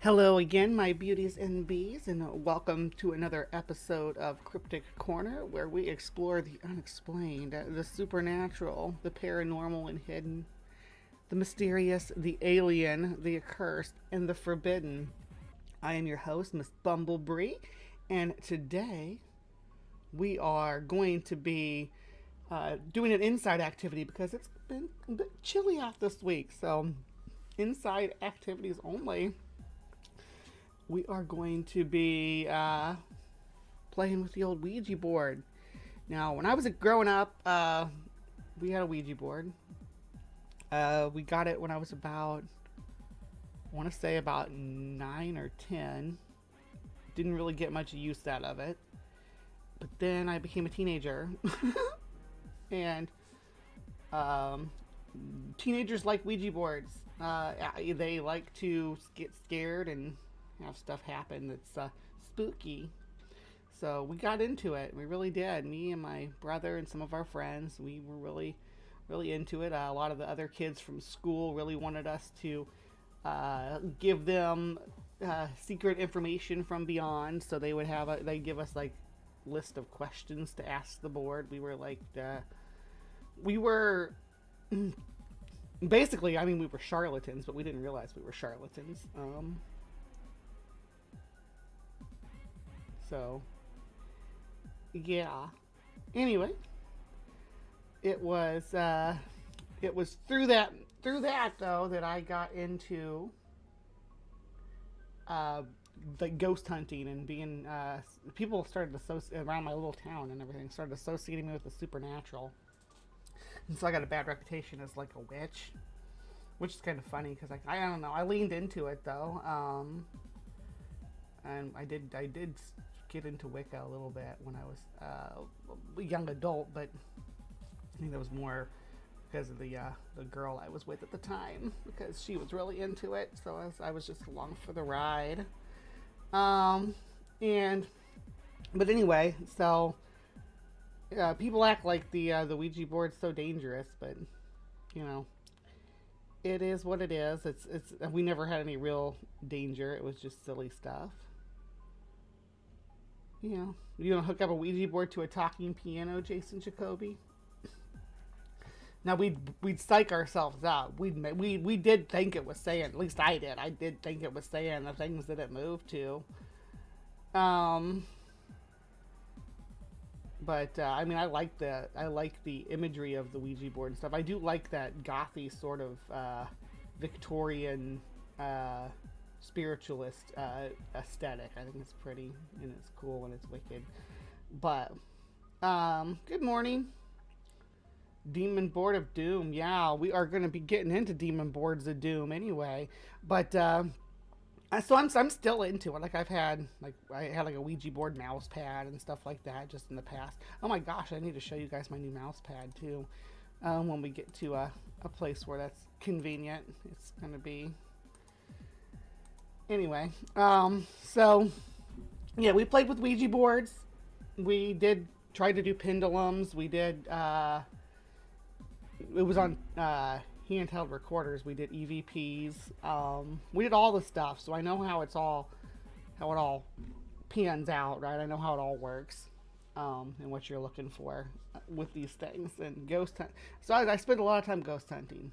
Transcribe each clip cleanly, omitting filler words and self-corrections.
Hello again, my beauties and bees, and welcome to another episode of Cryptic Corner, where we explore the unexplained, the supernatural, the paranormal and hidden, the mysterious, the alien, the accursed, and the forbidden. I am your host, Miss Bumblebee, and today we are going to be doing an inside activity because it's been a bit chilly out this week. So, inside activities only. We are going to be playing with the old Ouija board. Now, when I was growing up, we had a Ouija board. We got it when I was about, I want to say about 9 or 10. Didn't really get much use out of it. But then I became a teenager. And teenagers like Ouija boards. They like to get scared and have stuff happen that's spooky. So we got into it. We really did. Me and my brother and some of our friends, we were really, really into it. A lot of the other kids from school really wanted us to give them secret information from beyond. So they would they give us like list of questions to ask the board. We were like, we were basically, I mean, we were charlatans, but we didn't realize we were charlatans. So, yeah. Anyway, it was through that though that I got into the ghost hunting and being people started around my little town and everything started associating me with the supernatural. And so I got a bad reputation as like a witch, which is kind of funny because I don't know, I leaned into it though. And I did get into Wicca a little bit when I was a young adult, but I think that was more because of the girl I was with at the time, because she was really into it. So I was just along for the ride. And but anyway, so people act like the Ouija board's so dangerous, but you know, it is what it is. It's we never had any real danger. It was just silly stuff. You know, you don't hook up a Ouija board to a talking piano, Jason Jacoby. Now we'd psych ourselves out. We did think it was saying. At least I did. I did think it was saying the things that it moved to. But I mean, I like the imagery of the Ouija board and stuff. I do like that gothy sort of Victorian spiritualist aesthetic. I think it's pretty and it's cool and it's wicked. But good morning, Demon Board of Doom. Yeah, we are going to be getting into Demon Boards of Doom anyway. But so I'm still into it. Like I had like a Ouija board mouse pad and stuff like that just in the past. Oh my gosh, I need to show you guys my new mouse pad too. When we get to a place where that's convenient, it's going to be. Anyway, so yeah, we played with Ouija boards. We did try to do pendulums. We did, it was on handheld recorders. We did EVPs. We did all the stuff, so I know how it all pans out, right? I know how it all works, and what you're looking for with these things and ghost hunt. So I spent a lot of time ghost hunting.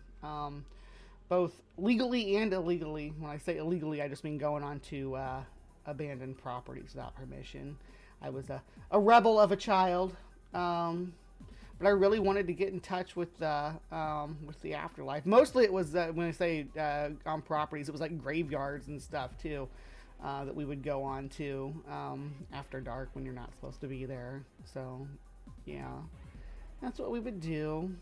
Both legally and illegally. When I say illegally, I just mean going on to abandoned properties without permission. I was a rebel of a child, but I really wanted to get in touch with the afterlife. Mostly it was when I say on properties, it was like graveyards and stuff too, that we would go on to after dark when you're not supposed to be there. So yeah, that's what we would do.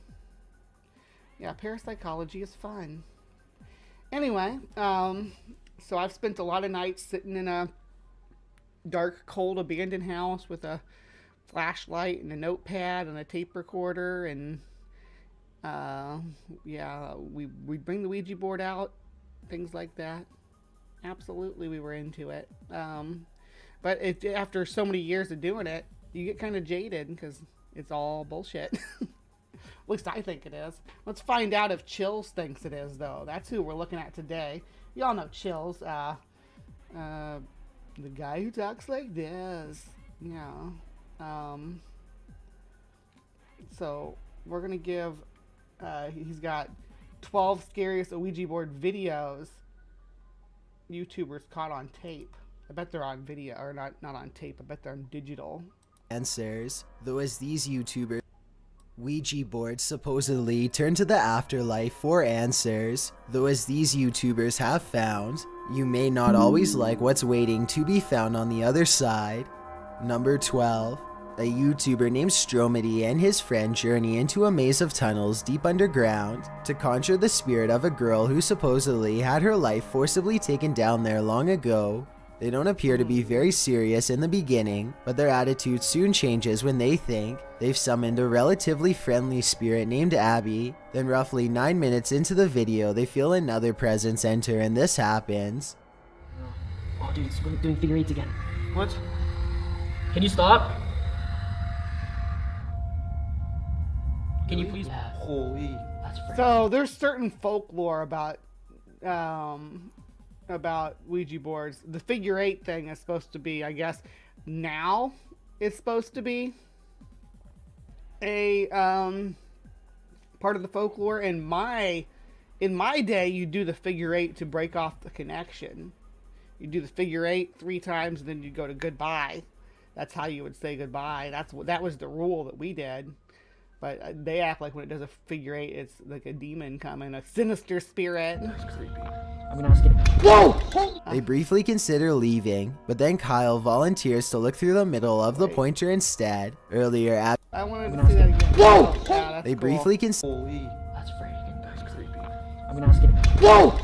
Yeah, parapsychology is fun. Anyway, so I've spent a lot of nights sitting in a dark, cold, abandoned house with a flashlight and a notepad and a tape recorder, and yeah, we'd bring the Ouija board out, things like that. Absolutely, we were into it. But after so many years of doing it, you get kind of jaded because it's all bullshit. At least I think it is. Let's find out if Chills thinks it is, though. That's who we're looking at today. Y'all know Chills. Uh, the guy who talks like this. Yeah. Um, so we're gonna give. He's got 12 scariest Ouija board videos YouTubers caught on tape. I bet they're on video, or not on tape. I bet they're on digital. Answers, though, as these YouTubers Ouija boards supposedly turn to the afterlife for answers, though as these YouTubers have found, you may not always like what's waiting to be found on the other side. Number 12. A YouTuber named Stromedy and his friend journey into a maze of tunnels deep underground to conjure the spirit of a girl who supposedly had her life forcibly taken down there long ago. They don't appear to be very serious in the beginning, but their attitude soon changes when they think they've summoned a relatively friendly spirit named Abby. Then roughly 9 minutes into the video, they feel another presence enter, and this happens. Oh dude, it's doing figure eights again. What? Can you stop? Can you please? Yeah. Holy. That's freaking. So there's certain folklore about Ouija boards. The figure eight thing is supposed to be, I guess, now it's supposed to be a part of the folklore. In my day, you do the figure eight to break off the connection. You do the figure eight 3 times, and then you go to goodbye. That's how you would say goodbye. That was the rule that we did. But they act like when it does a figure eight, it's like a demon coming, a sinister spirit. That's creepy. I'm gonna ask it. Whoa! They briefly consider leaving, but then Kyle volunteers to look through the middle of the pointer instead. Earlier, I wanted to see that again. Whoa! Yeah, that's they cool. briefly consider. Holy. That's freaking creepy. I'm gonna ask it. Whoa!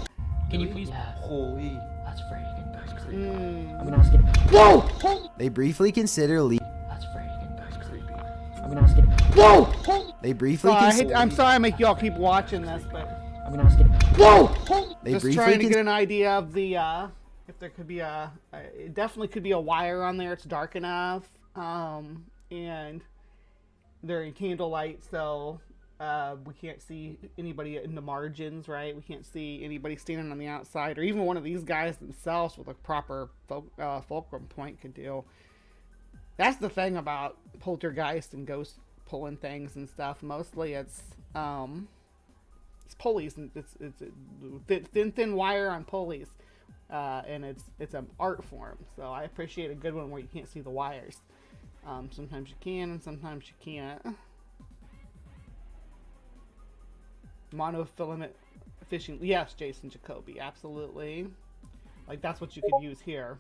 Can you please? Yeah. Holy. That's freaking creepy. Mm. I'm gonna ask it. Whoa! They briefly consider leaving. That's freaking creepy. I'm gonna ask it. Whoa! They briefly I'm sorry I make y'all keep watching this, but I'm gonna ask it. Whoa! They just briefly trying to get an idea of the if there could be it definitely could be a wire on there. It's dark enough, and they're in candlelight, so we can't see anybody in the margins, right? We can't see anybody standing on the outside, or even one of these guys themselves with a proper fulcrum point could do. That's the thing about poltergeist and ghost pulling things and stuff. Mostly it's pulleys, and it's thin wire on pulleys, and it's an art form. So I appreciate a good one where you can't see the wires. Sometimes you can, and sometimes you can't. Monofilament fishing, yes, Jason Jacoby, absolutely. Like that's what you could use here.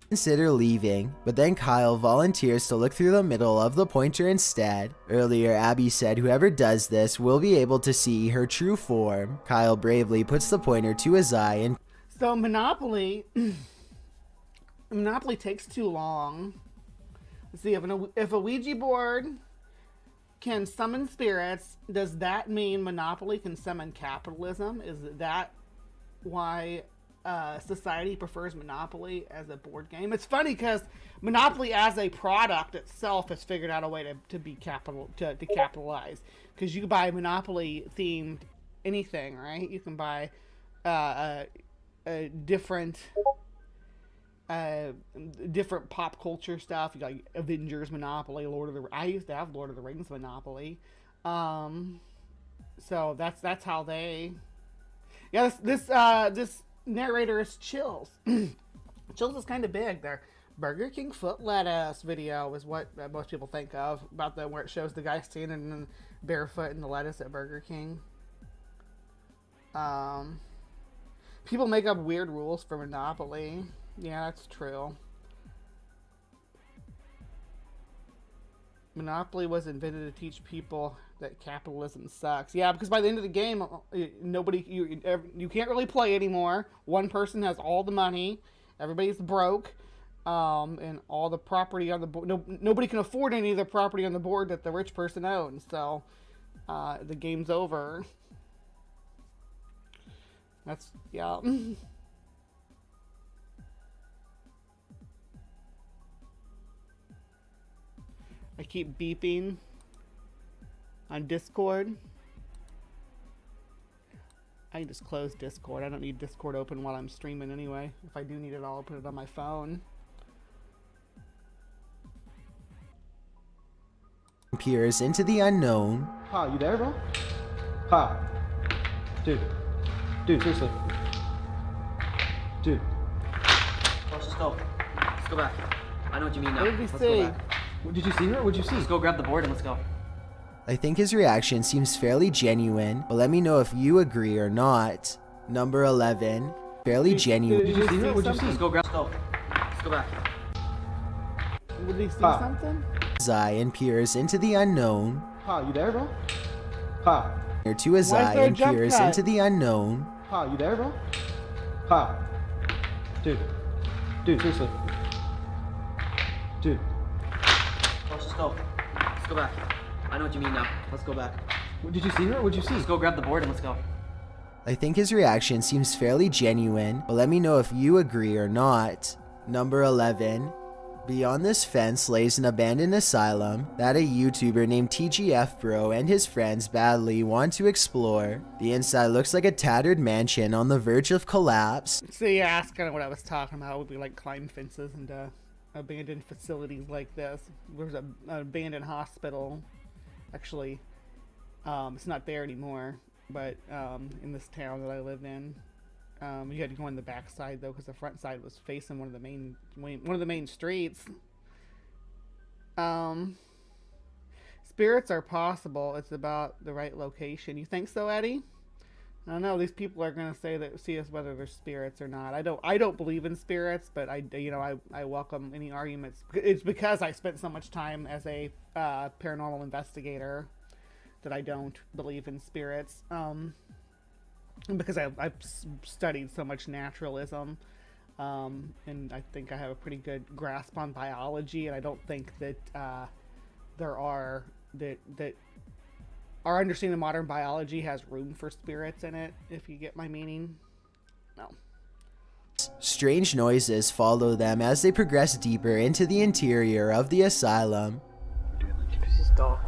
Consider leaving, but then Kyle volunteers to look through the middle of the pointer instead. Earlier, Abby said whoever does this will be able to see her true form. Kyle bravely puts the pointer to his eye and... So Monopoly takes too long. Let's see, if a Ouija board can summon spirits, does that mean Monopoly can summon capitalism? Is that why society prefers Monopoly as a board game? It's funny because Monopoly as a product itself has figured out a way to be to capitalize, because you can buy Monopoly themed anything, right? You can buy different pop culture stuff. You got Avengers Monopoly, I used to have Lord of the Rings Monopoly. So that's how they. Yeah, this narrator is Chills. Chills is kind of big. Their Burger King foot lettuce video is what most people think of about where it shows the guy standing barefoot in the lettuce at Burger King. People make up weird rules for Monopoly. Yeah, that's true. Monopoly was invented to teach people that capitalism sucks. Yeah, because by the end of the game, you can't really play anymore. One person has all the money, everybody's broke, and all the property on the board. Nobody can afford any of the property on the board that the rich person owns. So the game's over. That's yeah. I keep beeping on Discord. I can just close Discord. I don't need Discord open while I'm streaming anyway. If I do need it, I'll open it on my phone. Peers into the unknown. Ha, you there, bro? Ha. Dude, seriously. Dude. Let's just go. Let's go back. I know what you mean now. What did he Let's say? go back. Did you see her? What'd you see? Let's go grab the board and let's go. I think his reaction seems fairly genuine, but let me know if you agree or not. Number 11. Fairly genuine. Did you see her? What'd you see? Let's go grab. Let's go. Let's go back. Would he see Ha. something? Eye and peers into the unknown. Ha, you there, bro? Ha. Or to his Why is eye there a and jump peers cut? into the unknown. Ha, you there, bro? Ha. Dude, seriously. Dude. Let's just go. Let's go back. I know what you mean now. Let's go back. Did you see her? What'd you see? Let's go grab the board and let's go. I think his reaction seems fairly genuine, but let me know if you agree or not. Number 11. Beyond this fence lays an abandoned asylum that a YouTuber named TGF Bro and his friends badly want to explore. The inside looks like a tattered mansion on the verge of collapse. So yeah, that's kind of what I was talking about. Would we like climb fences into abandoned facilities like this? There's an abandoned hospital. Actually, it's not there anymore, but in this town that I live in. You had to go on the back side though, because the front side was facing one of the main streets. Spirits are possible. It's about the right location. You think so, Eddie? I don't know. These people are gonna say that see us whether they're spirits or not. I don't believe in spirits, but I welcome any arguments. It's because I spent so much time as a paranormal investigator that I don't believe in spirits. Because I've studied so much naturalism, and I think I have a pretty good grasp on biology, and I don't think that that our understanding of modern biology has room for spirits in it, if you get my meaning. No. Strange noises follow them as they progress deeper into the interior of the asylum. This is dark.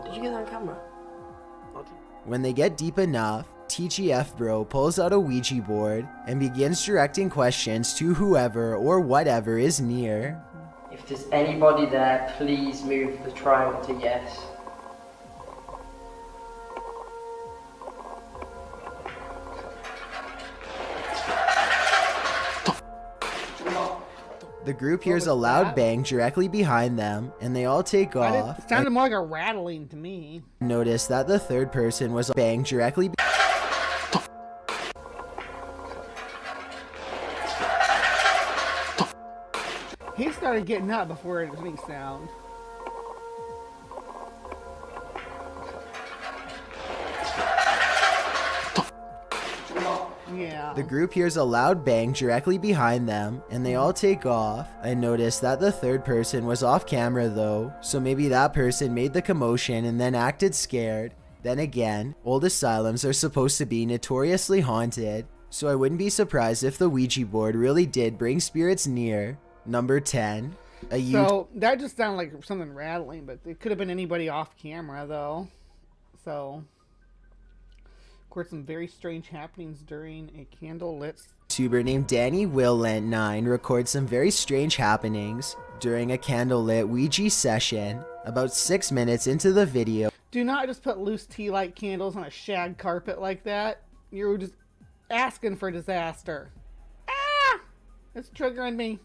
Did you get that on camera? When they get deep enough, TGF Bro pulls out a Ouija board and begins directing questions to whoever or whatever is near. If there's anybody there, please move the triangle to yes. The group hears a loud bang directly behind them, and they all take off. It sounded more like a rattling to me. And notice that the third person was banged directly He started getting up before it was any sound. Yeah. The group hears a loud bang directly behind them, and they all take off. I noticed that the third person was off camera though, so maybe that person made the commotion and then acted scared. Then again, old asylums are supposed to be notoriously haunted, so I wouldn't be surprised if the Ouija board really did bring spirits near. Number 10. So that just sounded like something rattling, but it could have been anybody off camera though. So recorded some very strange happenings during a candlelit YouTuber named Danny Willent9 records some very strange happenings during a candlelit Ouija session. About 6 minutes into the video, Do not just put loose tea light candles on a shag carpet like that. You're just asking for disaster. Ah! It's triggering me.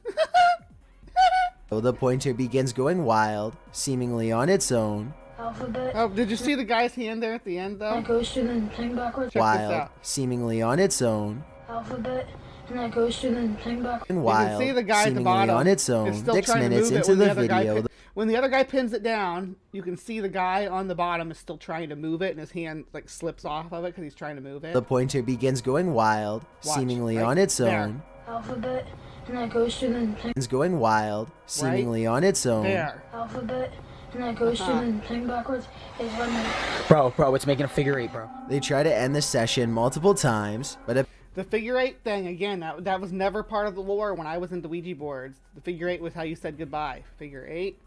the pointer begins going wild, seemingly on its own. Alphabet. Oh, did you see the guy's hand there at the end though? And it goes through the thing backwards. Check this Wild, out. seemingly on its own. Alphabet. And that goes through the thing backwards. And You wild, can see the guy at the seemingly bottom. on its is own. still 6 trying to minutes move it into when the other guy video, when the other guy pins it down, you can see the guy on the bottom is still trying to move it, and his hand like slips off of it because he's trying to move it. the pointer begins going wild, Watch, seemingly right on its there. own. Alphabet. And that goes through the thing. It's going wild, seemingly on its own. There. Alphabet. And that goes through the thing backwards. Is when the Bro, it's making a figure 8, bro. They try to end the session multiple times, but The figure 8 thing again. That was never part of the lore when I was into Ouija boards. The figure 8 was how you said goodbye. Figure 8.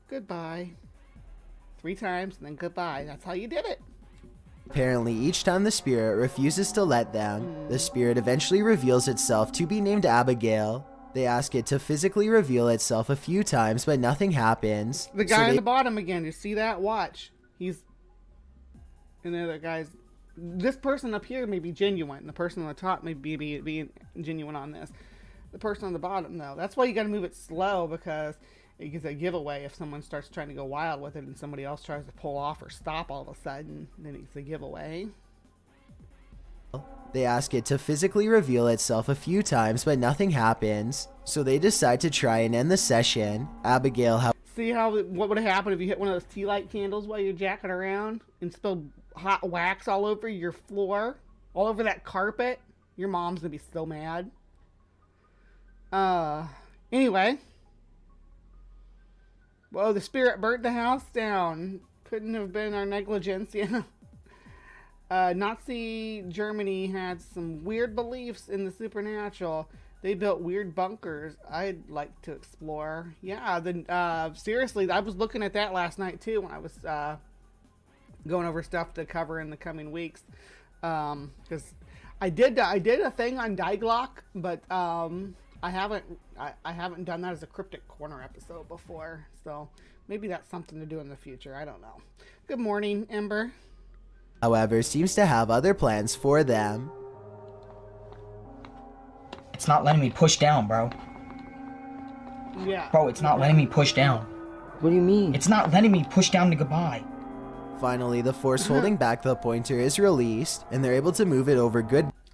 Goodbye. 3 times, and then goodbye. That's how you did it. Apparently, each time the spirit refuses to let them, the spirit eventually reveals itself to be named Abigail. They ask it to physically reveal itself a few times, but nothing happens. The guy on the bottom again. You see that? Watch. He's... And the other guy's... This person up here may be genuine. The person on the top may be genuine on this. The person on the bottom, though. That's why you got to move it slow, because it gives a giveaway if someone starts trying to go wild with it and somebody else tries to pull off or stop all of a sudden. Then it's a giveaway. They ask it to physically reveal itself a few times, but nothing happens. So they decide to try and end the session. Abigail, See what would have happened if you hit one of those tea light candles while you're jacking around and spilled hot wax all over your floor, all over that carpet? Your mom's gonna be so mad. Anyway. Whoa, the spirit burnt the house down. Couldn't have been our negligence, yeah. Nazi Germany had some weird beliefs in the supernatural. They built weird bunkers I'd like to explore. Yeah, seriously, I was looking at that last night too when I was going over stuff to cover in the coming weeks. Because I did a thing on Die Glock, but I haven't done that as a Cryptic Corner episode before, so maybe that's something to do in the future. I don't know. Good morning, Ember. however, seems to have other plans for them. It's not letting me push down, bro. Yeah. Bro, it's not letting me push down. What do you mean? It's not letting me push down to goodbye. Finally, the force holding back the pointer is released, and they're able to move it over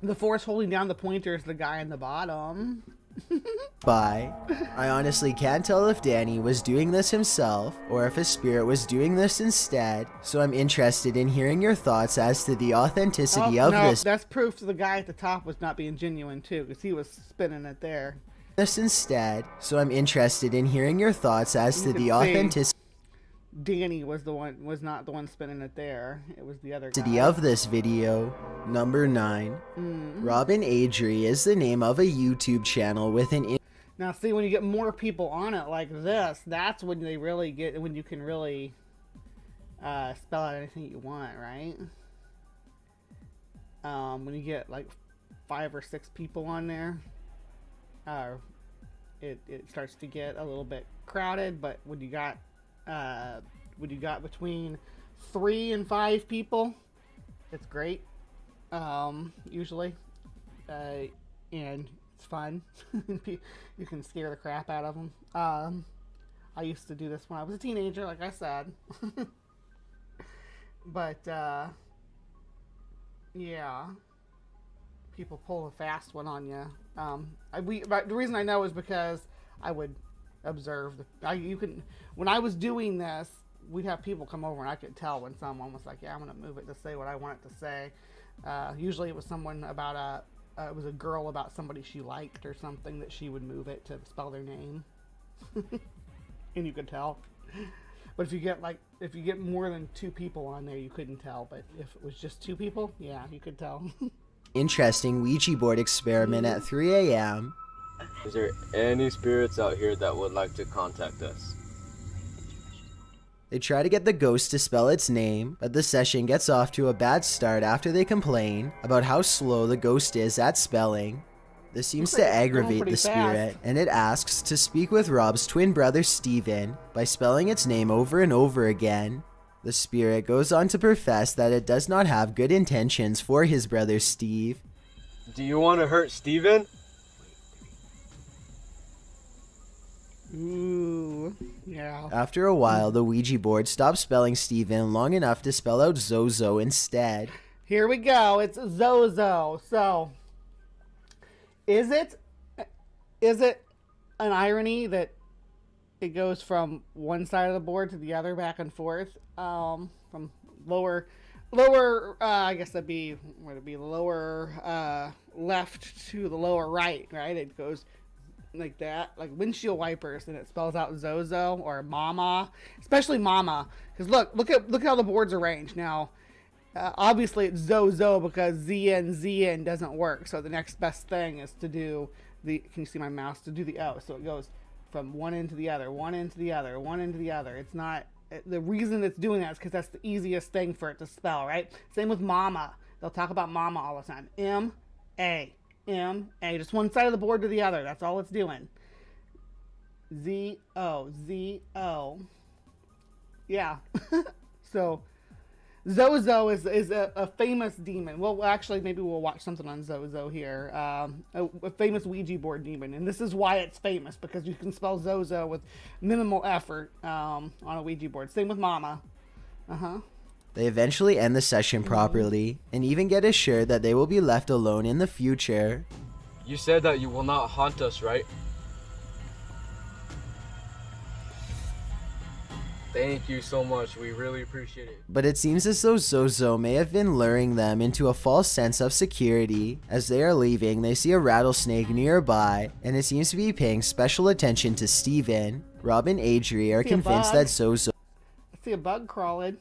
The force holding down the pointer is the guy in the bottom. goodbye. I honestly can't tell if Danny was doing this himself, or if a spirit was doing this instead, so I'm interested in hearing your thoughts as to the authenticity of this. That's proof the guy at the top was not being genuine too, because he was spinning it there. This instead, so I'm interested in hearing your thoughts as to You the can see authenticity Danny was not the one spinning it there. It was the other guy. of this video. Number 9. Robin Adri is the name of a YouTube channel with an Now, see, when you get more people on it like this, that's when they really get, when you can really spell out anything you want, right? When you get like 5 or 6 people on there, it starts to get a little bit crowded. But when you got between 3 and 5 people, it's great. Usually, and it's fun. You can scare the crap out of them. I used to do this when I was a teenager, like I said. But yeah, people pull a fast one on you. But the reason I know is because I would observe when I was doing this, we'd have people come over and I could tell when someone was like, yeah, I'm gonna move it to say what I want it to say. Usually it was someone about it was a girl about somebody she liked or something, that she would move it to spell their name. And you could tell. But if you get more than 2 people on there, you couldn't tell. But if it was just 2 people, yeah, you could tell. interesting Ouija board experiment at 3 a.m. Is there any spirits out here that would like to contact us? They try to get the ghost to spell its name, but the session gets off to a bad start after they complain about how slow the ghost is at spelling. This seems to aggravate the spirit, and it asks to speak with Rob's twin brother Steven by spelling its name over and over again. The spirit goes on to profess that it does not have good intentions for his brother Steve. Do you want to hurt Steven? Ooh, yeah. After a while, the Ouija board stops spelling Steven long enough to spell out Zozo instead. Here we go. It's Zozo. So, is it an irony that it goes from one side of the board to the other, back and forth, from lower, I guess that'd be, would it be lower left to the lower right, right? It goes like that, like windshield wipers, and it spells out Zozo or Mama, especially Mama, because look how the board's arranged now. Obviously it's Zozo because ZN doesn't work, so the next best thing is to do the, can you see my mouse, to do the O, so it goes from one end to the other, one end to the other, one end to the other. It's not The reason it's doing that is because that's the easiest thing for it to spell, right? Same with mama. They'll talk about mama all the time. M-A. M-A. Just one side of the board to the other. That's all it's doing. Z-O. Z-O. Yeah. So Zozo is a famous demon. Well, actually, maybe we'll watch something on Zozo here. A famous Ouija board demon. And this is why it's famous, because you can spell Zozo with minimal effort on a Ouija board. Same with mama. They eventually end the session properly and even get assured that they will be left alone in the future. You said that you will not haunt us, right? Thank you so much. We really appreciate it. But it seems as though Zozo may have been luring them into a false sense of security. As they are leaving, they see a rattlesnake nearby, and it seems to be paying special attention to Steven. Rob and Adri are convinced that Zozo... I see a bug crawling,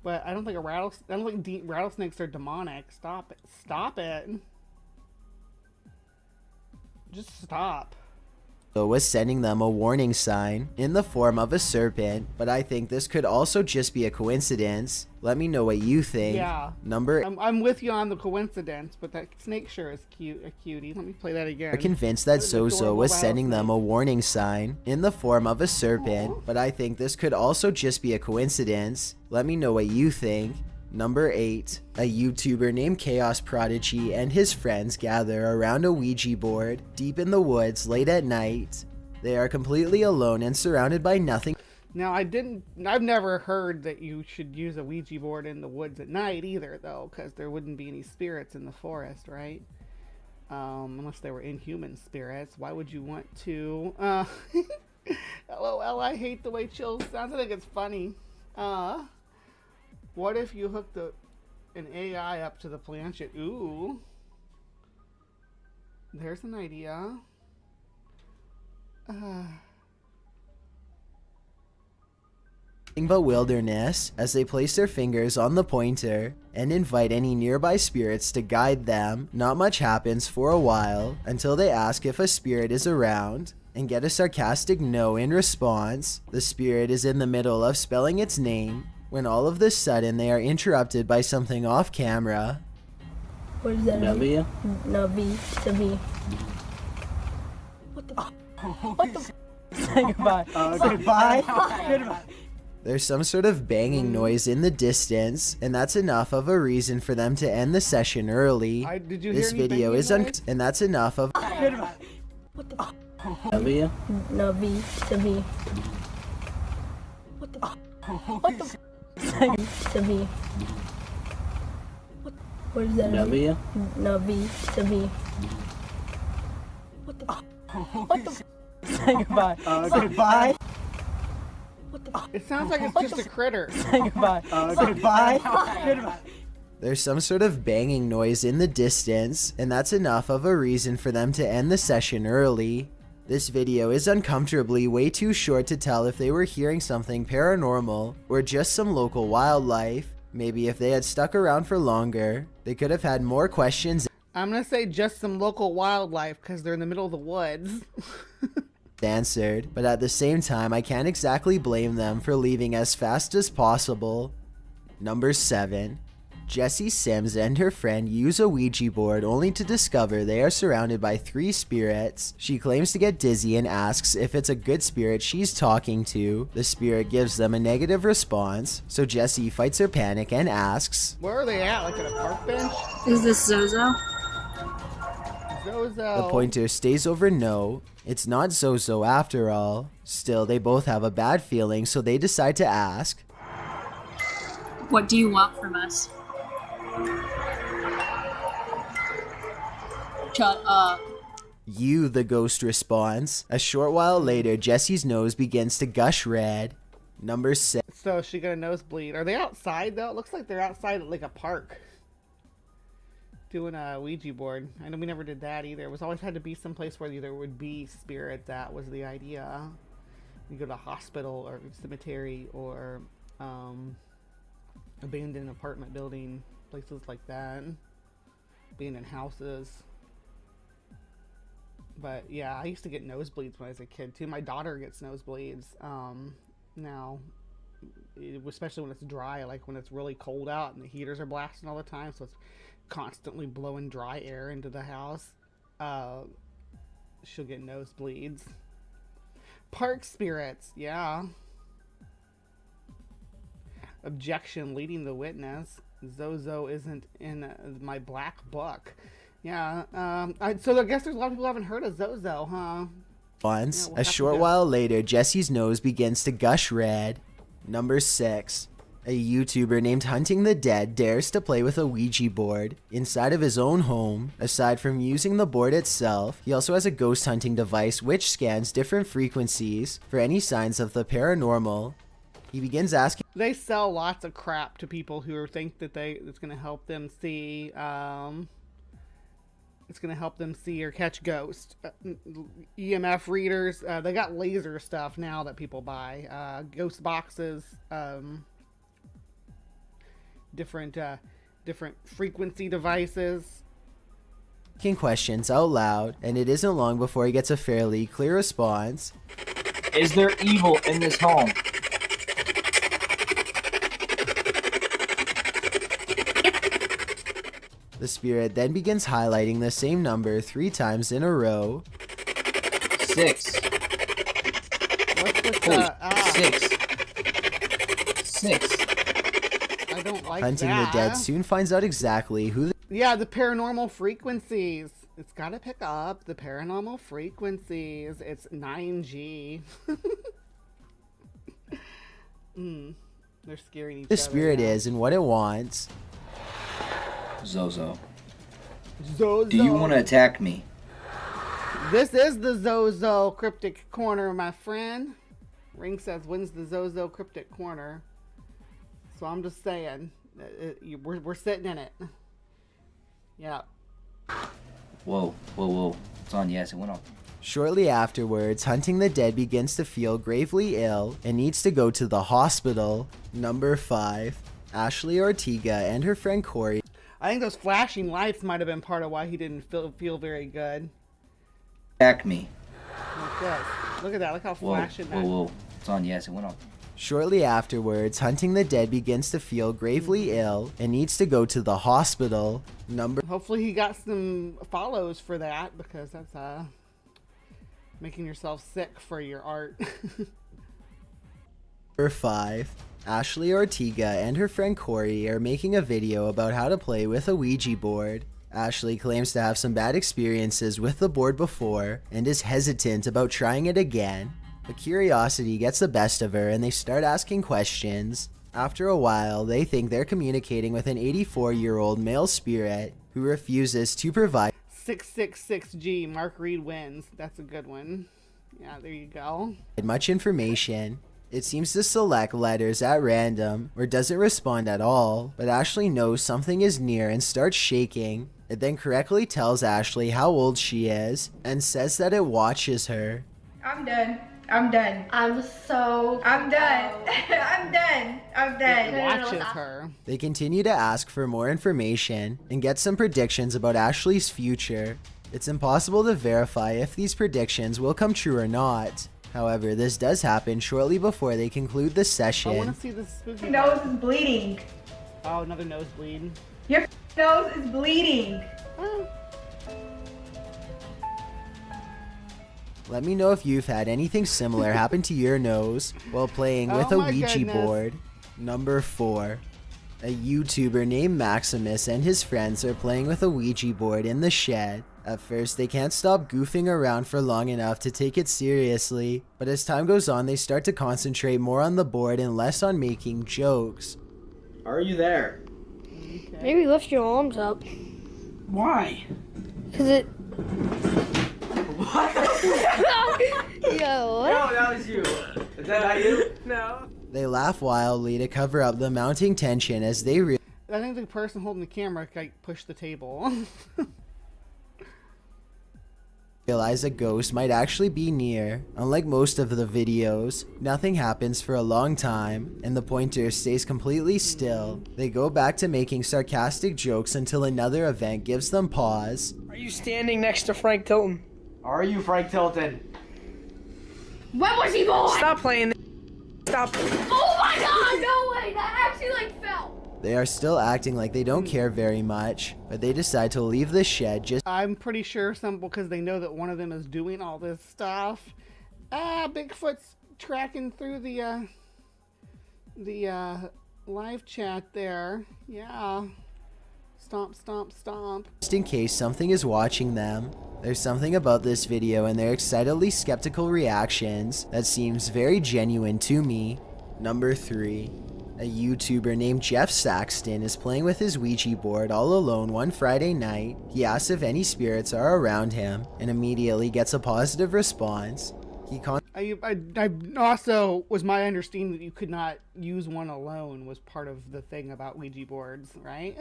but I don't think rattlesnakes are demonic. Stop it. Stop it. Just stop. was sending them a warning sign in the form of a serpent, but I think this could also just be a coincidence. Let me know what you think. Yeah. I'm with you on the coincidence, but that snake sure is cute, a cutie. Let me play that again. They're convinced that Zozo was sending them a warning sign in the form of a serpent, but I think this could also just be a coincidence. Let me know what you think. Number 8. A YouTuber named Chaos Prodigy and his friends gather around a Ouija board deep in the woods late at night. They are completely alone and surrounded by nothing. Now, I've never heard that you should use a Ouija board in the woods at night either, though, because there wouldn't be any spirits in the forest, right? Unless they were inhuman spirits. Why would you want to? LOL, I hate the way chill sounds. I think it's funny. What if you hooked an AI up to the planchette? Ooh. There's an idea. But wilderness as they place their fingers on the pointer and invite any nearby spirits to guide them. Not much happens for a while until they ask if a spirit is around and get a sarcastic no in response. The spirit is in the middle of spelling its name when all of a sudden they are interrupted by something off camera. What is that? W? No, V. The V. What the Say goodbye. Goodbye. Goodbye. There's some sort of banging noise in the distance, and that's enough of a reason for them to end the session early. Did you This hear any video is banging noise? and that's enough of. Goodbye. What the? W? No, V. The V. What the The V. What is that? W? No, V. The V. What the Say goodbye. Goodbye. It sounds like it's just a critter. Say goodbye. Goodbye. Goodbye. There's some sort of banging noise in the distance, and that's enough of a reason for them to end the session early. This video is uncomfortably way too short to tell if they were hearing something paranormal or just some local wildlife. Maybe if they had stuck around for longer, they could have had more questions I'm going to say just some local wildlife because they're in the middle of the woods. answered, but at the same time, I can't exactly blame them for leaving as fast as possible. Number 7. Jessie Sims and her friend use a Ouija board only to discover they are surrounded by 3 spirits. She claims to get dizzy and asks if it's a good spirit she's talking to. The spirit gives them a negative response, so Jessie fights her panic and asks, Where are they at? Like at a park bench? Is this Zozo? Zozo. the pointer stays over no. It's not Zozo after all. Still, they both have a bad feeling, so they decide to ask, What do you want from us? Shut up. You, the ghost responds. A short while later, Jessie's nose begins to gush red. Number 6. So she got a nosebleed. Are they outside though? It looks like they're outside at like a park. Doing a Ouija board. I know we never did that either. It was always had to be someplace where there would be spirit. That was the idea. You go to a hospital or cemetery or abandoned apartment building, places like that. Abandoned houses. But yeah, I used to get nosebleeds when I was a kid too. My daughter gets nosebleeds now especially when it's dry, like when it's really cold out and the heaters are blasting all the time, so it's constantly blowing dry air into the house. She'll get nosebleeds. Park spirits, yeah. Objection, leading the witness. Zozo isn't in my black book. Yeah, so I guess there's a lot of people who haven't heard of Zozo, huh? Once, Yeah, we'll a have to short go. while later, Jesse's nose begins to gush red. Number 6. A YouTuber named Hunting the Dead dares to play with a Ouija board inside of his own home. Aside from using the board itself, he also has a ghost hunting device which scans different frequencies for any signs of the paranormal. He begins asking They sell lots of crap to people who think that it's going to help them see, it's going to help them see or catch ghosts. EMF readers, they got laser stuff now that people buy. Ghost boxes, different frequency devices. questions out loud, and it isn't long before he gets a fairly clear response. Is there evil in this home? The spirit then begins highlighting the same number 3 times in a row. 6. What's with Holy the, 6. 6. I don't like Hunting that. the Dead soon finds out exactly who Yeah, the paranormal frequencies. It's got to pick up the paranormal frequencies. It's 9G. They're scaring each other. the spirit now. is and what it wants. Zozo, Zozo. do you want to attack me? This is the Zozo Cryptic Corner, my friend. Ring says, when's the Zozo Cryptic Corner? So I'm just saying, we're sitting in it. Yeah. Whoa. It's on, yes, it went on. Shortly afterwards, Hunting the Dead begins to feel gravely ill and needs to go to the hospital. Number 5. Ashley Ortega and her friend Corey I think those flashing lights might have been part of why he didn't feel very good. Attack me. Like this. Look at that. Look how flashing that. Whoa. It's on, yes, it went on. Shortly afterwards, Hunting the Dead begins to feel gravely ill and needs to go to the hospital. Number Hopefully he got some follows for that, because that's making yourself sick for your art. 5. Ashley Ortega and her friend Corey are making a video about how to play with a Ouija board. Ashley claims to have some bad experiences with the board before and is hesitant about trying it again. But curiosity gets the best of her and they start asking questions. After a while, they think they're communicating with an 84-year-old male spirit who refuses to provide 666G, Mark Reed wins. That's a good one. Yeah, there you go. much information. It seems to select letters at random or doesn't respond at all, but Ashley knows something is near and starts shaking. It then correctly tells Ashley how old she is and says that it watches her. I'm done. I'm done. I'm so. I'm done. I'm done. I'm done. It watches her. They continue to ask for more information and get some predictions about Ashley's future. It's impossible to verify if these predictions will come true or not. However, this does happen shortly before they conclude the I session. want to see this spooky Your nose is bleeding. Oh, another nosebleed. Your nose is bleeding. Let me know if you've had anything similar happen to your nose while playing with Oh a my Ouija goodness. board. Number 4. A YouTuber named Maximus and his friends are playing with a Ouija board in the shed. At first, they can't stop goofing around for long enough to take it seriously, but as time goes on, they start to concentrate more on the board and less on making jokes. Are you there? Maybe lift your arms up. Why? Cause it. What? Yo, what? No, that was you. Is that not you? No. They laugh wildly to cover up the mounting tension as they I think the person holding the camera like pushed the table. realize a ghost might actually be near. Unlike most of the videos, nothing happens for a long time, and the pointer stays completely still. They go back to making sarcastic jokes until another event gives them pause. Are you standing next to Frank Tilton? Are you Frank Tilton? When was he born? Stop playing. Stop. Oh my God! No! They are still acting like they don't care very much, but they decide to leave the shed just— I'm pretty sure because they know that one of them is doing all this stuff. Bigfoot's tracking through the live chat there. Yeah. Stomp, stomp, stomp. just in case something is watching them. There's something about this video and their excitedly skeptical reactions that seems very genuine to me. Number 3. A YouTuber named Jeff Saxton is playing with his Ouija board all alone one Friday night. He asks if any spirits are around him and immediately gets a positive response. I also was my understanding that you could not use one alone was part of the thing about Ouija boards, right?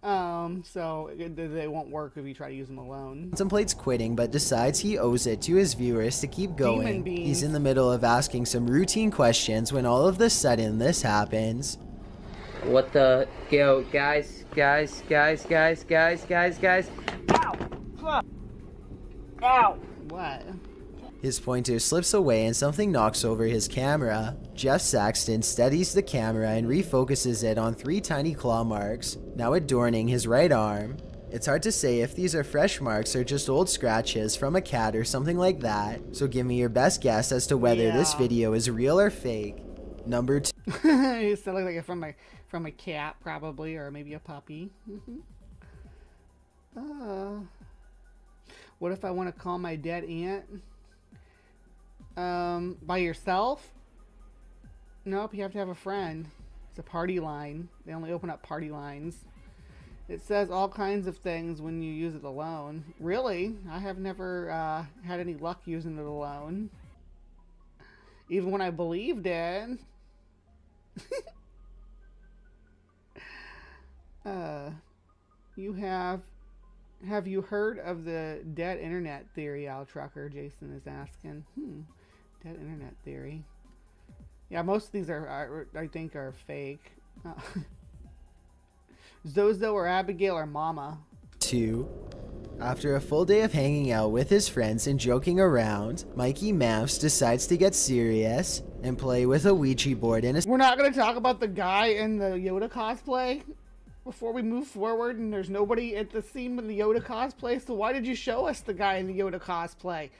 So they won't work if you try to use them alone. Contemplates quitting but decides he owes it to his viewers to keep going. He's in the middle of asking some routine questions when all of a sudden this happens. What the? Go, guys. Ow! Ow! What? His pointer slips away and something knocks over his camera. Jeff Saxton steadies the camera and refocuses it on 3 tiny claw marks, now adorning his right arm. It's hard to say if these are fresh marks or just old scratches from a cat or something like that, so give me your best guess as to whether this video is real or fake. Number 2. It sounded like from a cat probably, or maybe a puppy. What if I want to call my dead aunt? By yourself? Nope, you have to have a friend. It's a party line. They only open up party lines. It says all kinds of things when you use it alone. Really? I have never had any luck using it alone. Even when I believed it. Have you heard of the dead internet theory, Al Trucker? Jason is asking. Dead internet theory. Yeah, most of these I think are fake. Zozo or Abigail or Mama. 2. After a full day of hanging out with his friends and joking around, Mikey Mouse decides to get serious and play with a Ouija board in a— We're not going to talk about the guy in the Yoda cosplay before we move forward, and there's nobody at the scene with the Yoda cosplay, so why did you show us the guy in the Yoda cosplay?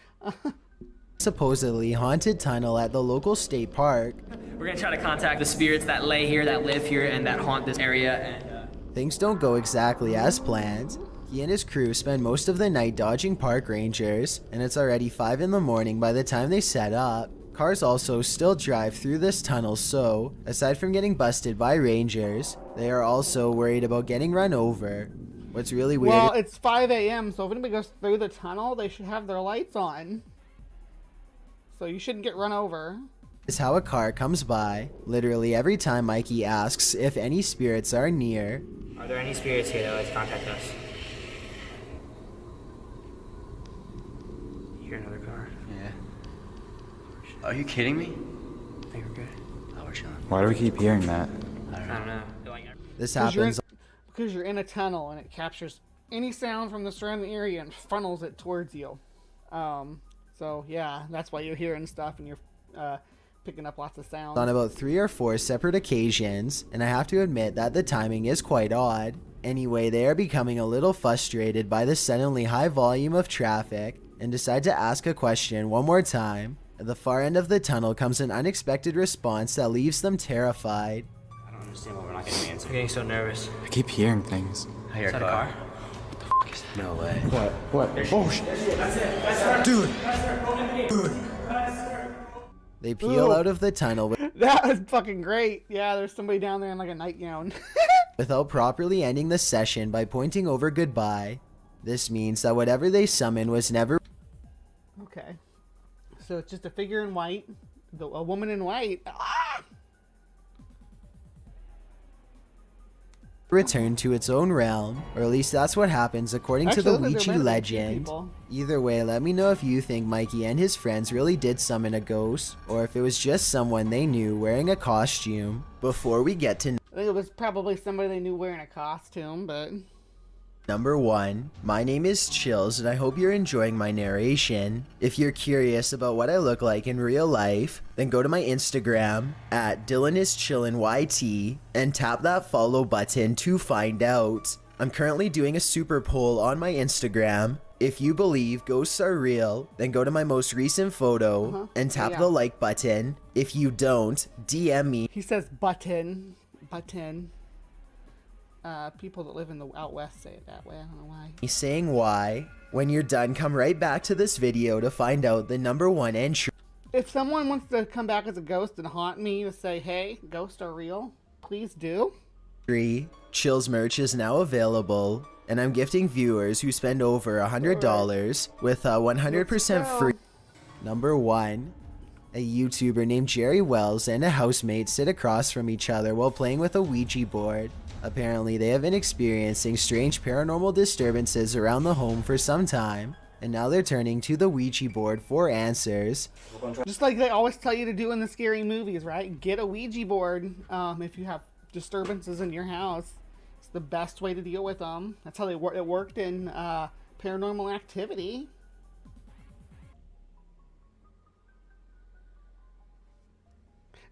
supposedly haunted tunnel at the local state park. We're gonna try to contact the spirits that lay here, that live here, and that haunt this area, and Things don't go exactly as planned. He and his crew spend most of the night dodging park rangers, and it's already 5 in the morning by the time they set up. Cars also still drive through this tunnel, so, aside from getting busted by rangers, they are also worried about getting run over. What's really weird— Well, it's 5 a.m., so if anybody goes through the tunnel, they should have their lights on. So you shouldn't get run over. is how a car comes by, literally every time Mikey asks if any spirits are near. Are there any spirits here that would like to contact us? You hear another car? Yeah. Are you kidding me? I think we're good. Oh, we're chilling. Why do we keep hearing that? I don't know. This happens— Because you're in a tunnel and it captures any sound from the surrounding area and funnels it towards you. So yeah, that's why you're hearing stuff and you're picking up lots of sounds. on about 3 or 4 separate occasions, and I have to admit that the timing is quite odd. Anyway, they are becoming a little frustrated by the suddenly high volume of traffic and decide to ask a question one more time. At the far end of the tunnel comes an unexpected response that leaves them terrified. I don't understand why we're not getting an answer. I'm getting so nervous. I keep hearing things. I hear a car. What the fuck is that? No way. What? Oh shit. Dude. They peel Ooh. out of the tunnel That was fucking great. Yeah, there's somebody down there in like a nightgown. without properly ending the session by pointing over goodbye. This means that whatever they summon was never Okay. So it's just a figure in white. A woman in white. Ah! returned to its own realm, or at least that's what happens according to the Actually, Ouija there might have been 2 legend. people. Either way, let me know if you think Mikey and his friends really did summon a ghost, or if it was just someone they knew wearing a costume. Before we get to I think it was probably somebody they knew wearing a costume, but Number 1, my name is Chills and I hope you're enjoying my narration. If you're curious about what I look like in real life, then go to my Instagram at DylanIsChillinYT and tap that follow button to find out. I'm currently doing a super poll on my Instagram. If you believe ghosts are real, then go to my most recent photo and tap the like button. If you don't, DM me. He says button. People that live in the out west say it that way. I don't know why. Saying why. When you're done, come right back to this video to find out the number 1 entry. If someone wants to come back as a ghost and haunt me to say, hey, ghosts are real, please do. Chills merch is now available, and I'm gifting viewers who spend over $100 with 100% free. Number 1. A YouTuber named Jerry Wells and a housemate sit across from each other while playing with a Ouija board. Apparently, they have been experiencing strange paranormal disturbances around the home for some time, and now they're turning to the Ouija board for answers. Just like they always tell you to do in the scary movies, right? Get a Ouija board if you have disturbances in your house. It's the best way to deal with them. That's how it worked in Paranormal Activity.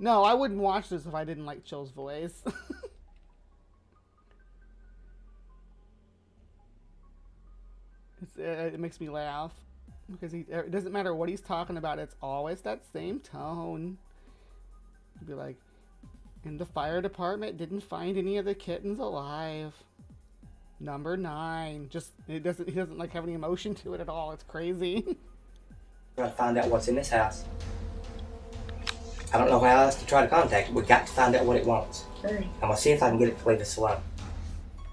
No, I wouldn't watch this if I didn't like Chill's voice. It makes me laugh because it doesn't matter what he's talking about. It's always that same tone. He'd be like, and the fire department didn't find any of the kittens alive. Number 9. He doesn't like have any emotion to it at all. It's crazy. Try to find out what's in this house. I don't know how else to try to contact it. We got to find out what it wants. I'm gonna see if I can get it to leave us alone.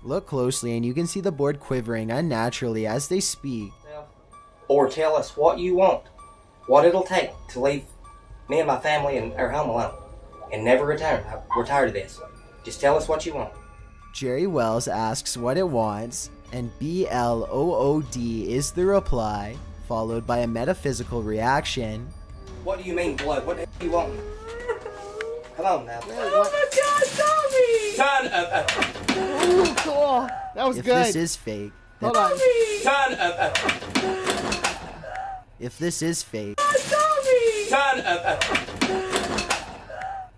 Look closely and you can see the board quivering unnaturally as they speak. Or tell us what you want. What it'll take to leave me and my family and our home alone. And never return. We're tired of this. Just tell us what you want. Jerry Wells asks what it wants, and BLOOD is the reply, followed by a metaphysical reaction. What do you mean, blood? What do you want? Come on now. Oh my God, Tommy! Turn up. Ooh, cool. That was If good. this is fake, then Hold on. Turn up. if this is fake, Turn up.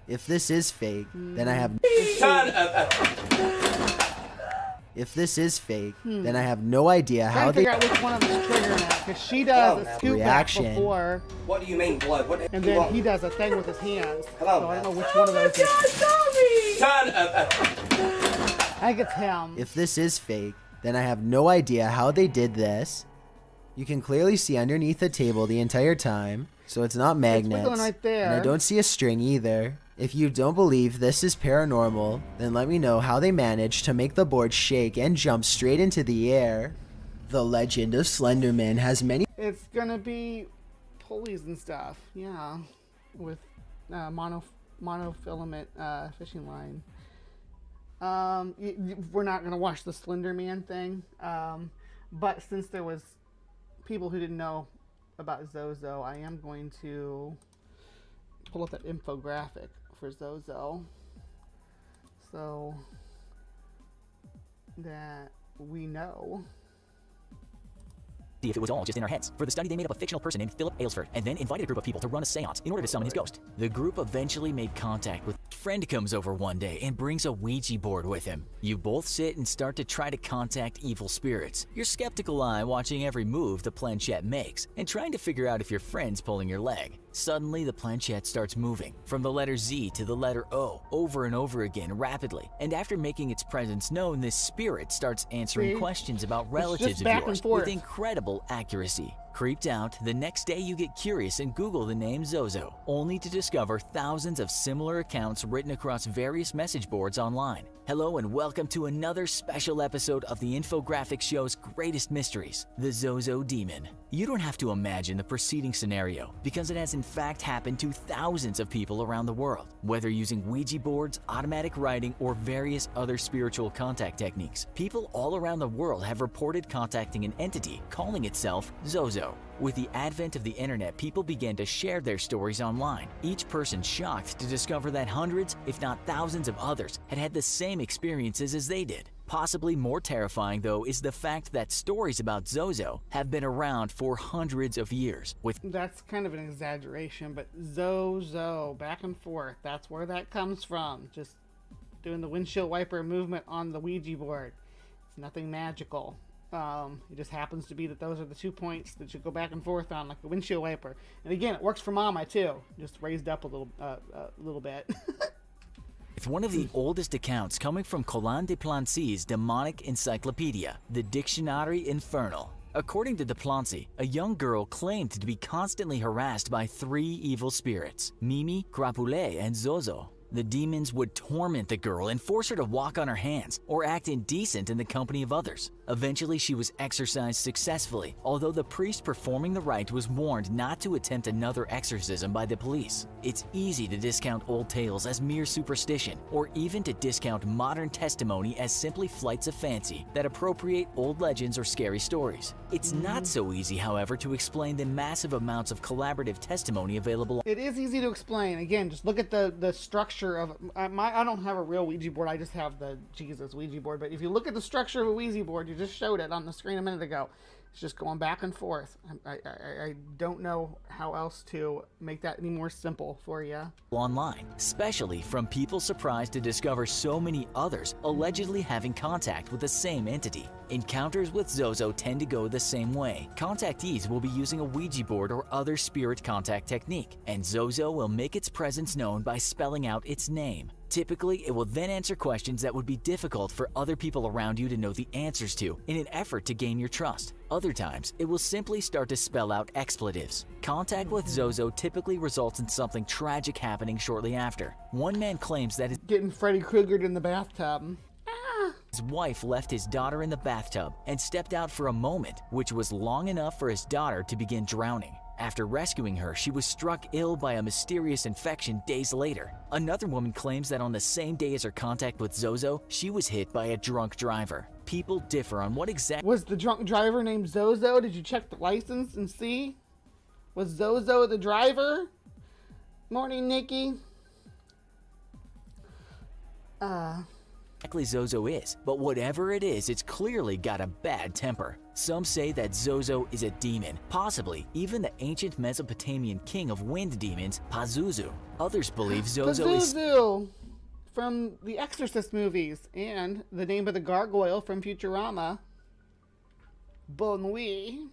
if this is fake, then I have. Turn up. If this is fake, then I have no idea how Trying to they. figure out which one of them is triggering it, because she does a scoop back Reaction. before, What do you mean, blood? What do and you then want? he does a thing with his hands. Come on, So I don't know man. which one of those is. Turn up. I think it's him. If this is fake, then I have no idea how they did this. You can clearly see underneath the table the entire time, so it's not magnets. wiggling right there. And I don't see a string either. If you don't believe this is paranormal, then let me know how they managed to make the board shake and jump straight into the air. The legend of Slenderman has many. It's gonna be pulleys and stuff, yeah, with monofilament fishing line. We're not gonna watch the Slender Man thing, but since there was people who didn't know about Zozo, I am going to pull up that infographic for Zozo so that we know. If it was all just in our heads. For the study, they made up a fictional person named Philip Aylesford and then invited a group of people to run a seance in order to summon his ghost. The group eventually made contact with a friend comes over one day and brings a Ouija board with him. You both sit and start to try to contact evil spirits, your skeptical eye watching every move the planchette makes and trying to figure out if your friend's pulling your leg. Suddenly, the planchette starts moving from the letter Z to the letter O over and over again rapidly. And after making its presence known, this spirit starts answering questions about relatives of yours with incredible accuracy. Creeped out, the next day you get curious and Google the name Zozo, only to discover thousands of similar accounts written across various message boards online. Hello and welcome to another special episode of the infographic show's greatest mysteries, the Zozo Demon. You don't have to imagine the preceding scenario, because it has in fact happened to thousands of people around the world. Whether using Ouija boards, automatic writing, or various other spiritual contact techniques, people all around the world have reported contacting an entity calling itself Zozo. With the advent of the internet, people began to share their stories online, each person shocked to discover that hundreds, if not thousands of others had had the same experiences as they did. Possibly more terrifying, though, is the fact that stories about Zozo have been around for hundreds of years, with That's kind of an exaggeration, but Zozo, back and forth, that's where that comes from. Just doing the windshield wiper movement on the Ouija board. It's nothing magical. It just happens to be that those are the 2 points that you go back and forth on, like the windshield wiper. And again, it works for Mama too, just raised up a little bit. With one of the oldest accounts coming from Colin de Plancy's demonic encyclopedia, the Dictionary Infernal. According to de Plancy, a young girl claimed to be constantly harassed by 3 evil spirits, Mimi, Crapule, and Zozo. The demons would torment the girl and force her to walk on her hands or act indecent in the company of others. Eventually, she was exorcised successfully, although the priest performing the rite was warned not to attempt another exorcism by the police. It's easy to discount old tales as mere superstition, or even to discount modern testimony as simply flights of fancy that appropriate old legends or scary stories. It's not so easy, however, to explain the massive amounts of collaborative testimony available. It is easy to explain. Again, just look at the structure of I don't have a real Ouija board. I just have the Jesus Ouija board. But if you look at the structure of a Ouija board, you just showed it on the screen a minute ago. It's just going back and forth. I don't know how else to make that any more simple for you. Online, especially from people surprised to discover so many others allegedly having contact with the same entity. Encounters with Zozo tend to go the same way. Contactees will be using a Ouija board or other spirit contact technique, and Zozo will make its presence known by spelling out its name. Typically, it will then answer questions that would be difficult for other people around you to know the answers to in an effort to gain your trust. Other times, it will simply start to spell out expletives. Contact with Zozo typically results in something tragic happening shortly after. One man claims that getting Freddy Kruegered in the bathtub. His wife left his daughter in the bathtub and stepped out for a moment, which was long enough for his daughter to begin drowning. After rescuing her, she was struck ill by a mysterious infection days later. Another woman claims that on the same day as her contact with Zozo, she was hit by a drunk driver. People differ on what exactly... Was the drunk driver named Zozo? Did you check the license and see? Was Zozo the driver? Morning, Nikki. Exactly Zozo is, but whatever it is, it's clearly got a bad temper. Some say that Zozo is a demon, possibly even the ancient Mesopotamian king of wind demons, Pazuzu. Others believe Zozo is Pazuzu from the Exorcist movies and the name of the gargoyle from Futurama. Bon nuit.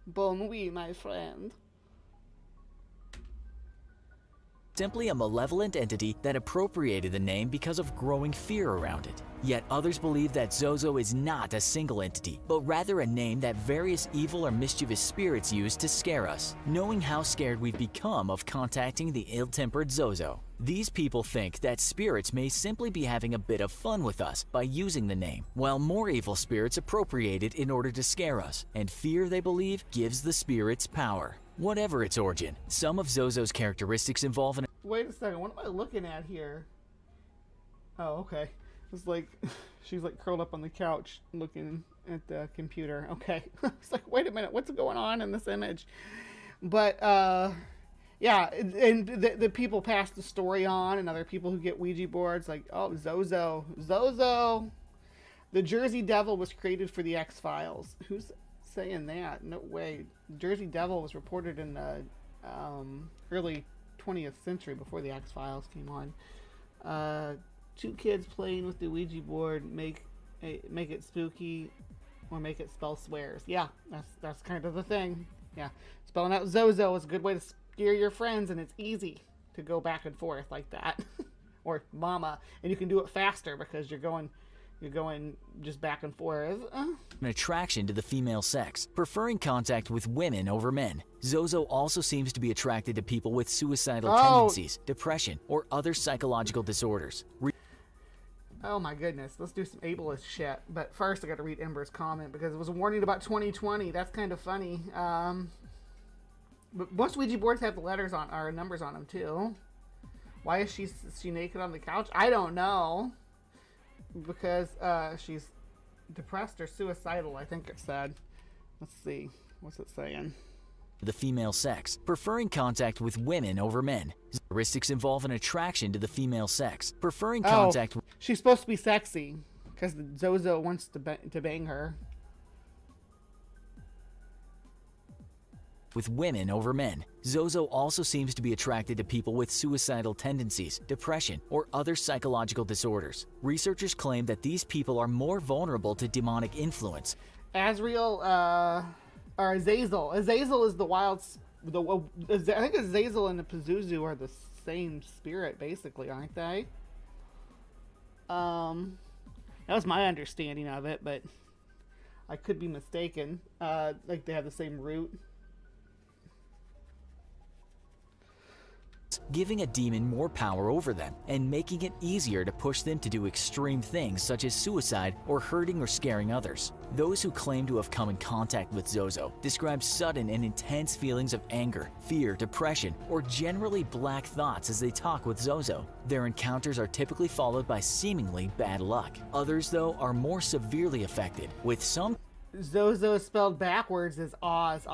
Bon nuit, my friend. simply a malevolent entity that appropriated the name because of growing fear around it. Yet others believe that Zozo is not a single entity, but rather a name that various evil or mischievous spirits use to scare us, knowing how scared we've become of contacting the ill-tempered Zozo. These people think that spirits may simply be having a bit of fun with us by using the name, while more evil spirits appropriate it in order to scare us, and fear, they believe, gives the spirits power. Whatever its origin, some of Zozo's characteristics involve an— Wait a second, what am I looking at here? Oh, okay. It's like, she's like curled up on the couch looking at the computer. Okay. It's like, wait a minute, what's going on in this image? But, yeah, and the people pass the story on, and other people who get Ouija boards, like, oh, Zozo. Zozo! The Jersey Devil was created for the X-Files. Who's saying that? No way. Jersey Devil was reported in the early 20th century, before the X-Files came on. Two kids playing with the Ouija board make it spooky or make it spell swears. Yeah, that's kind of the thing. Yeah, spelling out Zozo is a good way to scare your friends, and it's easy to go back and forth like that. Or mama, and you can do it faster because you're going just back and forth. An attraction to the female sex, preferring contact with women over men. Zozo also seems to be attracted to people with suicidal tendencies, depression, or other psychological disorders. Oh my goodness, let's do some ableist shit. But first I gotta read Ember's comment because it was a warning about 2020. That's kind of funny. But most Ouija boards have the letters on, or numbers on them too. Why is she naked on the couch? I don't know. Because she's depressed or suicidal, I think it said. Let's see, what's it saying? The female sex, preferring contact with women over men. Characteristics involve an attraction to the female sex, preferring contact. She's supposed to be sexy. Because Zozo wants to bang her. With women over men. Zozo also seems to be attracted to people with suicidal tendencies, depression, or other psychological disorders. Researchers claim that these people are more vulnerable to demonic influence. Azrael, or Azazel. Azazel is the wild... I think Azazel and the Pazuzu are the same spirit, basically, aren't they? That was my understanding of it, but I could be mistaken. Like they have the same root. Giving a demon more power over them and making it easier to push them to do extreme things such as suicide or hurting or scaring others. Those who claim to have come in contact with Zozo describe sudden and intense feelings of anger, fear, depression, or generally black thoughts as they talk with Zozo. Their encounters are typically followed by seemingly bad luck. Others, though, are more severely affected, with some Zozo is spelled backwards as Oz.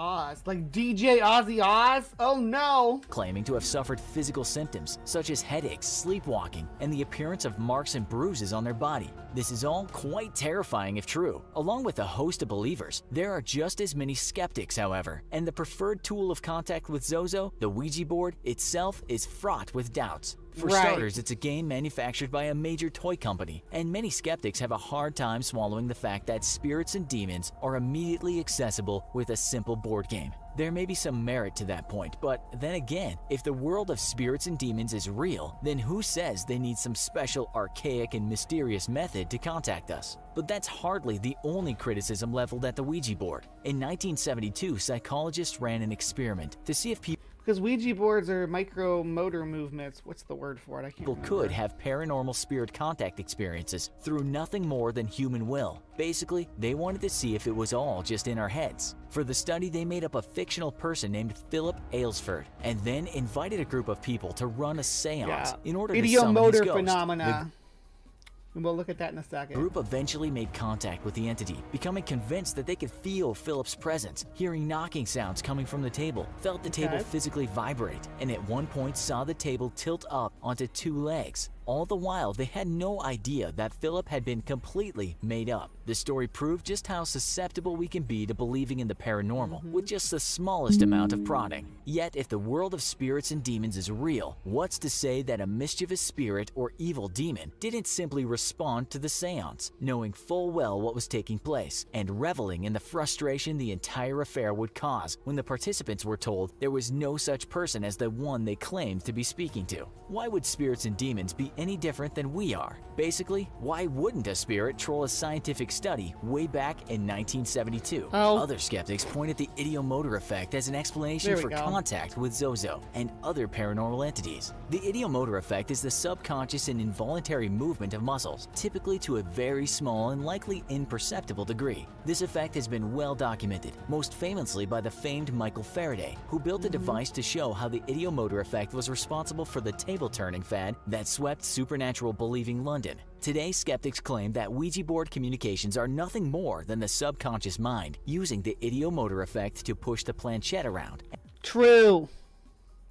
Like DJ Ozzy Oz? Oh no! claiming to have suffered physical symptoms such as headaches, sleepwalking, and the appearance of marks and bruises on their body. This is all quite terrifying if true. Along with a host of believers, there are just as many skeptics, however, and the preferred tool of contact with Zozo, the Ouija board, itself is fraught with doubts. For starters, it's a game manufactured by a major toy company, and many skeptics have a hard time swallowing the fact that spirits and demons are immediately accessible with a simple board game. There may be some merit to that point, but then again, if the world of spirits and demons is real, then who says they need some special archaic and mysterious method to contact us? But that's hardly the only criticism leveled at the Ouija board. In 1972, psychologists ran an experiment to see if people Because Ouija boards are micro motor movements. What's the word for it? I can't remember. could have paranormal spirit contact experiences through nothing more than human will. Basically, they wanted to see if it was all just in our heads. For the study, they made up a fictional person named Philip Aylesford and then invited a group of people to run a seance in order to summon his Idiomotor ghost. phenomena. And we'll look at that in a second. The group eventually made contact with the entity, becoming convinced that they could feel Philip's presence, hearing knocking sounds coming from the table, felt the table physically vibrate, and at one point saw the table tilt up onto two legs. All the while, they had no idea that Philip had been completely made up. The story proved just how susceptible we can be to believing in the paranormal with just the smallest amount of prodding. Yet, if the world of spirits and demons is real, what's to say that a mischievous spirit or evil demon didn't simply respond to the seance, knowing full well what was taking place, and reveling in the frustration the entire affair would cause when the participants were told there was no such person as the one they claimed to be speaking to? Why would spirits and demons be any different than we are? Basically, why wouldn't a spirit troll a scientific study way back in 1972? Other skeptics point at the ideomotor effect as an explanation for contact with Zozo and other paranormal entities. The ideomotor effect is the subconscious and involuntary movement of muscles, typically to a very small and likely imperceptible degree. This effect has been well documented, most famously by the famed Michael Faraday, who built a device to show how the ideomotor effect was responsible for the table-turning fad that swept supernatural-believing London. Today, skeptics claim that Ouija board communications are nothing more than the subconscious mind using the ideomotor effect to push the planchette around. True.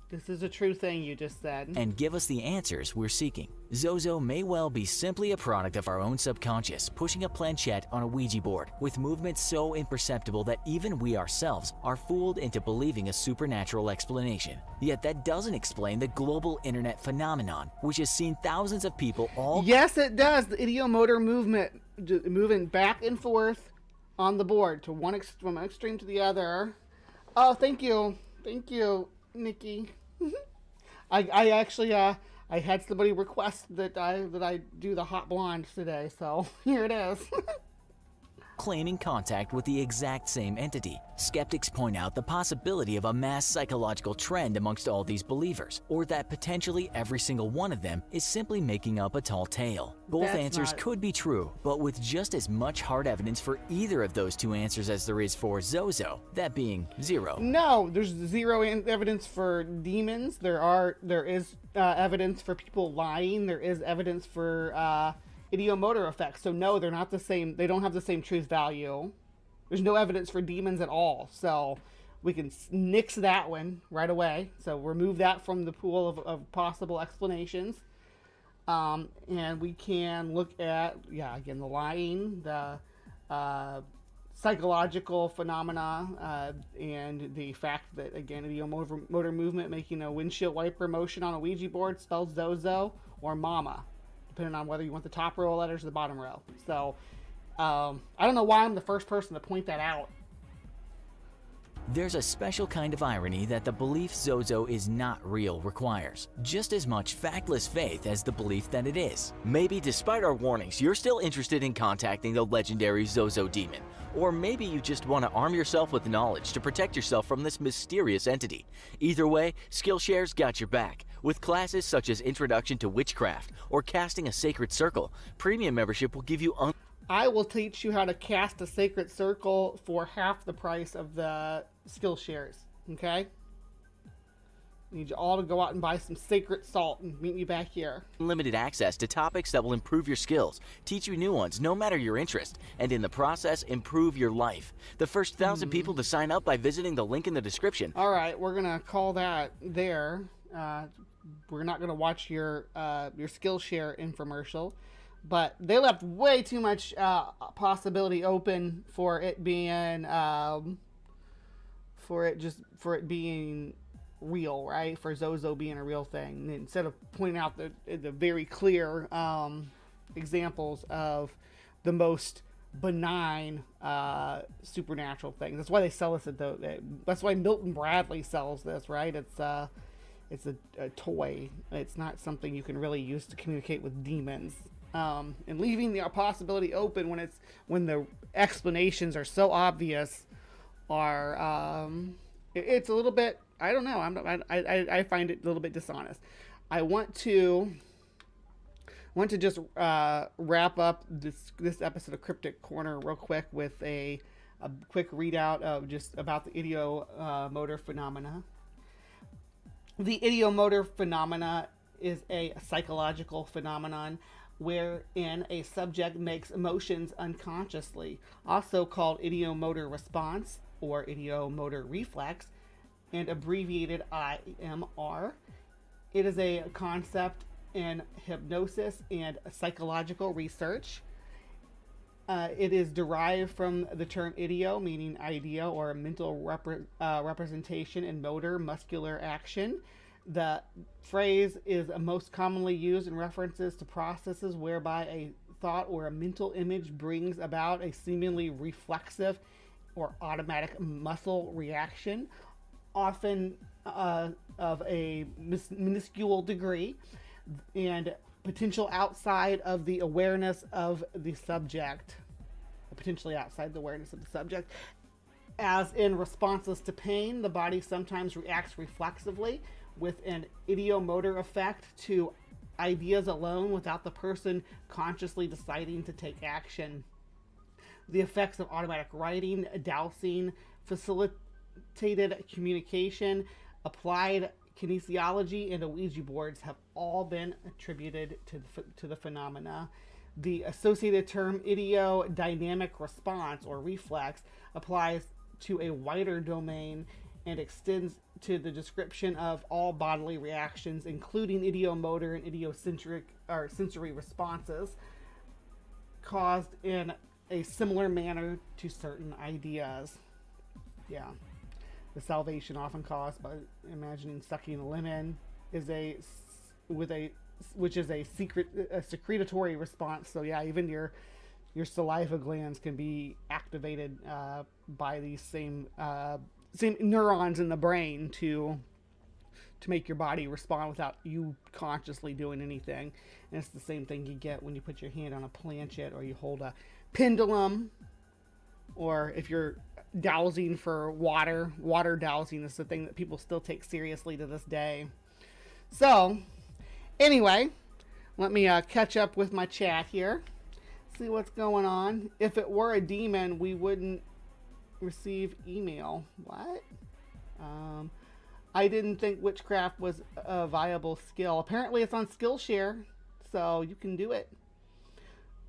This is a true thing you just said. And give us the answers we're seeking. Zozo may well be simply a product of our own subconscious pushing a planchette on a Ouija board with movements so imperceptible that even we ourselves are fooled into believing a supernatural explanation. Yet that doesn't explain the global internet phenomenon, which has seen thousands of people all... Yes, it does. The ideomotor movement, moving back and forth on the board to from one extreme to the other. Oh, thank you. Thank you, Nikki. I actually I had somebody request that I do the hot blonde today, so here it is. claiming contact with the exact same entity. Skeptics point out the possibility of a mass psychological trend amongst all these believers, or that potentially every single one of them is simply making up a tall tale. Both answers could be true, but with just as much hard evidence for either of those two answers as there is for Zozo, that being zero. No, there's zero evidence for demons. There is evidence for people lying. There is evidence for ideomotor effects. So no, they're not the same. They don't have the same truth value. There's no evidence for demons at all. So we can nix that one right away. So remove that from the pool of possible explanations. And we can look at, again, the lying, the psychological phenomena, and the fact that, again, ideomotor movement, making a windshield wiper motion on a Ouija board spells Zozo or Mama, depending on whether you want the top row of letters or the bottom row. So I don't know why I'm the first person to point that out. There's a special kind of irony that the belief Zozo is not real requires just as much factless faith as the belief that it is. Maybe despite our warnings, you're still interested in contacting the legendary Zozo demon. Or maybe you just want to arm yourself with knowledge to protect yourself from this mysterious entity. Either way, Skillshare's got your back. With classes such as Introduction to Witchcraft or Casting a Sacred Circle, premium membership will give you I will teach you how to cast a sacred circle for half the price of the Skillshares, okay? I need you all to go out and buy some sacred salt and meet me back here. unlimited access to topics that will improve your skills, teach you new ones no matter your interest, and in the process, improve your life. The first 1,000 people to sign up by visiting the link in the description. All right, we're going to call that there. We're not going to watch your Skillshare infomercial. But they left way too much possibility open for it being being real, right? For Zozo being a real thing, and instead of pointing out the very clear examples of the most benign supernatural things. That's why they sell this that's why Milton Bradley sells this, right? It's a toy. It's not something you can really use to communicate with demons. And leaving the possibility open when the explanations are so obvious it's a little bit, I don't know, I find it a little bit dishonest. I want to just wrap up this episode of Cryptic Corner real quick with a quick readout of just about the ideomotor phenomena. The ideomotor phenomena is a psychological phenomenon wherein a subject makes emotions unconsciously, also called ideomotor response or ideomotor reflex, and abbreviated IMR. It is a concept in hypnosis and psychological research. It is derived from the term ideo, meaning idea or a mental representation, and motor, muscular action. The phrase is most commonly used in references to processes whereby a thought or a mental image brings about a seemingly reflexive or automatic muscle reaction, often of a minuscule degree and potential outside of the awareness of the subject, potentially outside the awareness of the subject. As in responses to pain, the body sometimes reacts reflexively with an ideomotor effect to ideas alone without the person consciously deciding to take action. The effects of automatic writing, dowsing, facilitated communication, applied kinesiology, and Ouija boards have all been attributed to the phenomena. The associated term ideodynamic response or reflex applies to a wider domain and extends to the description of all bodily reactions, including ideomotor and idiocentric or sensory responses caused in a similar manner to certain ideas. Yeah. The salvation often caused by imagining sucking a lemon which is a secretory response. So yeah, even your saliva glands can be activated by these same neurons in the brain to make your body respond without you consciously doing anything. And it's the same thing you get when you put your hand on a planchet or you hold a pendulum, or if you're dowsing for water dowsing is the thing that people still take seriously to this day. So anyway, let me catch up with my chat here, see what's going on. If it were a demon, we wouldn't receive email. What? I didn't think witchcraft was a viable skill. Apparently it's on Skillshare, so you can do it.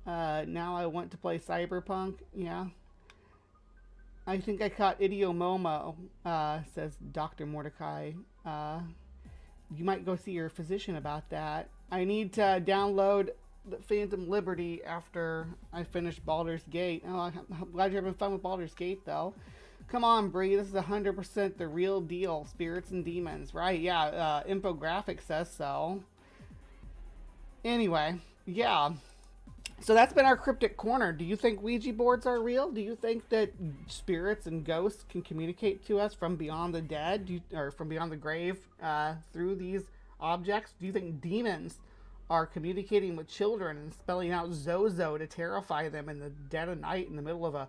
Now I want to play Cyberpunk. Yeah. I think I caught idiomomo, says Dr. Mordecai. You might go see your physician about that. I need to download the Phantom Liberty after I finish Baldur's Gate. Oh, I'm glad you're having fun with Baldur's Gate, though. Come on, Bree. This is 100% the real deal. Spirits and demons, right? Yeah, infographic says so. Anyway, yeah. So that's been our Cryptic Corner. Do you think Ouija boards are real? Do you think that spirits and ghosts can communicate to us from beyond the dead, or from beyond the grave, through these objects? Do you think demons are communicating with children and spelling out Zozo to terrify them in the dead of night in the middle of a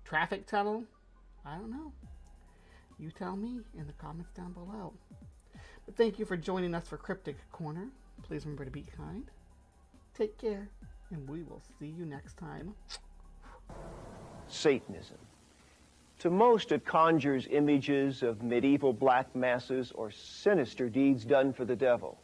traffic tunnel? I don't know. You tell me in the comments down below. But thank you for joining us for Cryptic Corner. Please remember to be kind. Take care, and we will see you next time. Satanism. To most, it conjures images of medieval black masses or sinister deeds done for the devil.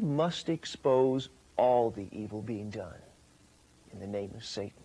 Must expose all the evil being done in the name of Satan.